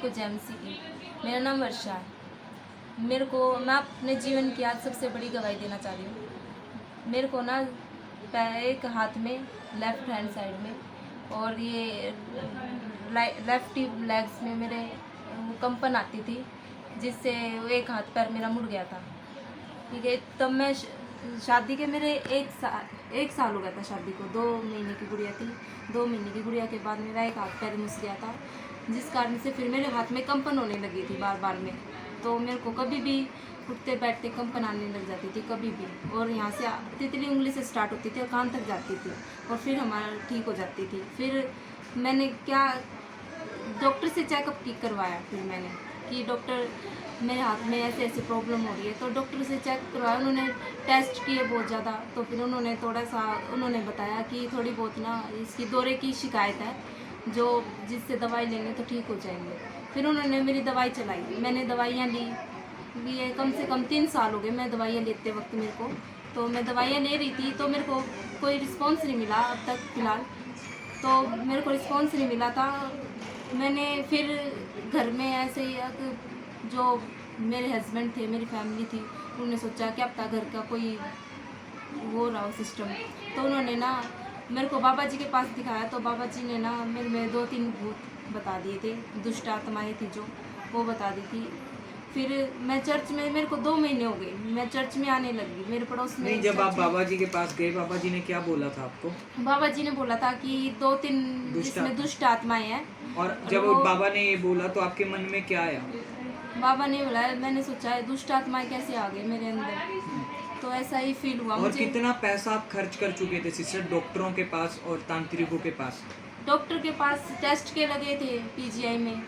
को जय मसीह की। मेरा नाम वर्षा है। मैं अपने जीवन की आज सबसे बड़ी गवाही देना चाह रही हूँ। मेरे को ना एक हाथ में लेफ्ट हैंड साइड में और ये लेफ्ट लेग्स में मेरे कंपन आती थी, जिससे एक हाथ पैर मेरा मुड़ गया था। ठीक है, तब मैं शादी के मेरे एक साल हो गया था शादी को। 2 महीने की गुड़िया थी। 2 महीने की गुड़िया के बाद मेरा एक हाथ पैर मुस गया था, जिस कारण से फिर मेरे हाथ में कंपन होने लगी थी बार बार में। तो मेरे को कभी भी उठते बैठते कंपन आने लग जाती थी कभी भी, और यहाँ से तितली उंगली से स्टार्ट होती थी और कान तक जाती थी, और फिर हमारा ठीक हो जाती थी। फिर मैंने डॉक्टर से चेकअप करवाया। फिर मैंने कि डॉक्टर मेरे हाथ में ऐसे ऐसे प्रॉब्लम हो रही है, तो डॉक्टर से चेक करवाया। उन्होंने टेस्ट किए बहुत ज़्यादा, तो फिर उन्होंने उन्होंने बताया कि थोड़ी बहुत ना इसकी दौरे की शिकायत है, जिससे दवाई लेंगे तो ठीक हो जाएंगे। फिर उन्होंने मेरी दवाई चलाई, मैंने दवाइयाँ ली। ये कम से कम 3 साल हो गए मैं दवाइयाँ लेते वक्त मेरे को। तो मैं दवाइयाँ ले रही थी तो मेरे को कोई रिस्पॉन्स नहीं मिला अब तक फ़िलहाल। तो मेरे को रिस्पॉन्स नहीं मिला था। मैंने फिर घर में ऐसे ही जो मेरे हस्बैंड थे, मेरी फैमिली थी, उन्होंने सोचा कि अब तक घर का कोई वो रहा हो सिस्टम। तो उन्होंने ना मेरे को बाबा जी के पास दिखाया। तो बाबा जी ने ना मेरे में 2-3 भूत बता दिए थे, दुष्ट आत्माएँ थी जो वो बता दी थी। फिर मैं चर्च में, मेरे को 2 महीने हो गए, मैं चर्च में आने लगी। मेरे पड़ोस में नहीं, जब आप बाबा जी के पास गए, बाबा जी ने क्या बोला था आपको? बाबा जी ने बोला था कि 2-3 इसमें दुष्ट आत्माएँ हैं। और जब बाबा ने ये बोला तो आपके मन में क्या आया? बाबा ने बोला, मैंने सोचा है दुष्ट आत्माएं कैसे आ गई मेरे अंदर। तो ऐसा ही फील हुआ और मुझे। कितना पैसा आप खर्च कर चुके थे सिस्टर, डॉक्टरों के पास और तांत्रिकों के पास? डॉक्टर के पास टेस्ट के लगे थे पीजीआई में,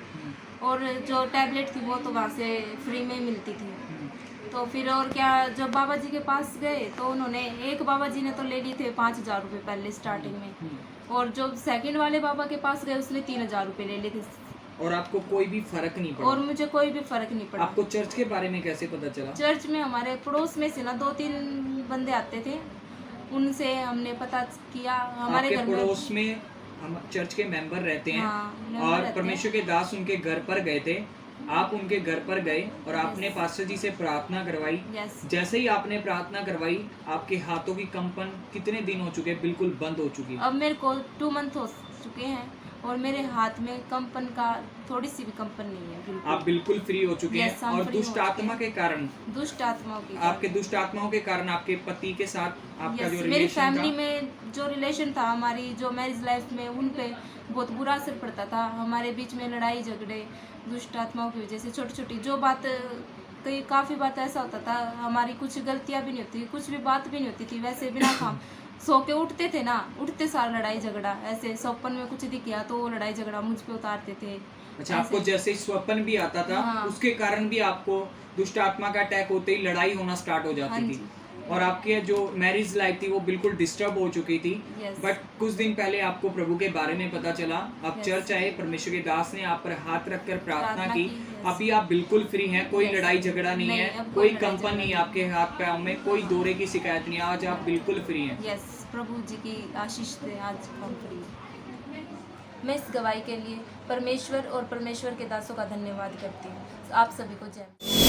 और जो टैबलेट थी वो तो वहाँ से फ्री में मिलती थी। तो फिर और क्या, जब बाबा जी के पास गए तो उन्होंने, एक बाबा जी ने तो ले लिए थे 5,000 रुपये पहले स्टार्टिंग में, और जो सेकंड वाले बाबा के पास गए उसने 3,000 रुपये ले लिए थे। और आपको कोई भी फर्क नहीं पड़ा? और मुझे कोई भी फर्क नहीं पड़ा। आपको चर्च के बारे में कैसे पता चला? चर्च में हमारे पड़ोस में से ना 2-3 बंदे आते थे, उनसे हमने पता किया। हमारे घर में पड़ोस में हम चर्च के मेंबर रहते हैं। हाँ, और परमेश्वर के दास उनके घर पर गए थे, आप उनके घर पर गए और आपने पास्टर जी से प्रार्थना करवाई। जैसे ही आपने प्रार्थना करवाई, आपके हाथों की कंपन कितने दिन हो चुके, बिल्कुल बंद हो चुकी? अब मेरे को 2 मंथ हो चुके हैं, और मेरे हाथ में कंपन का थोड़ी सी भी कंपन नहीं है बिल्कुल। आप बिल्कुल फ्री हो चुके हैं। और दुष्ट आत्मा के कारण, दुष्ट आत्माओं की, आपके दुष्ट आत्माओं के कारण आपके पति के साथ आपका जो मेरी रिलेशन फैमिली में जो रिलेशन था, हमारी जो मैरिज लाइफ में, उन पे बहुत बुरा असर पड़ता था। हमारे बीच में लड़ाई झगड़े दुष्ट आत्माओं की वजह से, छोटी छोटी जो बात, काफ़ी बात ऐसा होता था, हमारी कुछ गलतियाँ भी नहीं होती, कुछ भी बात भी नहीं होती थी, वैसे बिना काम सो के उठते थे ना, उठते सार लड़ाई झगड़ा। ऐसे स्वप्न में कुछ दिख गया तो वो लड़ाई झगड़ा मुझ पे उतारते थे। अच्छा, आपको जैसे स्वप्न भी आता था, हाँ। उसके कारण भी आपको दुष्ट आत्मा का अटैक होते ही लड़ाई होना स्टार्ट हो जाती थी। और आपके जो मैरिज लाइफ थी वो बिल्कुल डिस्टर्ब हो चुकी थी। बट कुछ दिन पहले आपको प्रभु के बारे में पता चला, आप चर्च आए, परमेश्वर के दास ने आप पर हाथ रखकर प्रार्थना की। अभी आप बिल्कुल फ्री हैं, कोई लड़ाई झगड़ा नहीं है, कोई कंपन नहीं है आपके हाथ पैरों में, कोई दौरे की शिकायत नहीं है। आज आप बिल्कुल फ्री हैं। यस, प्रभु जी की आशीष से आज हम फ्री हैं। मैं इस गवाही के लिए परमेश्वर और परमेश्वर के दासों का धन्यवाद करती हूँ। आप सभी को जय।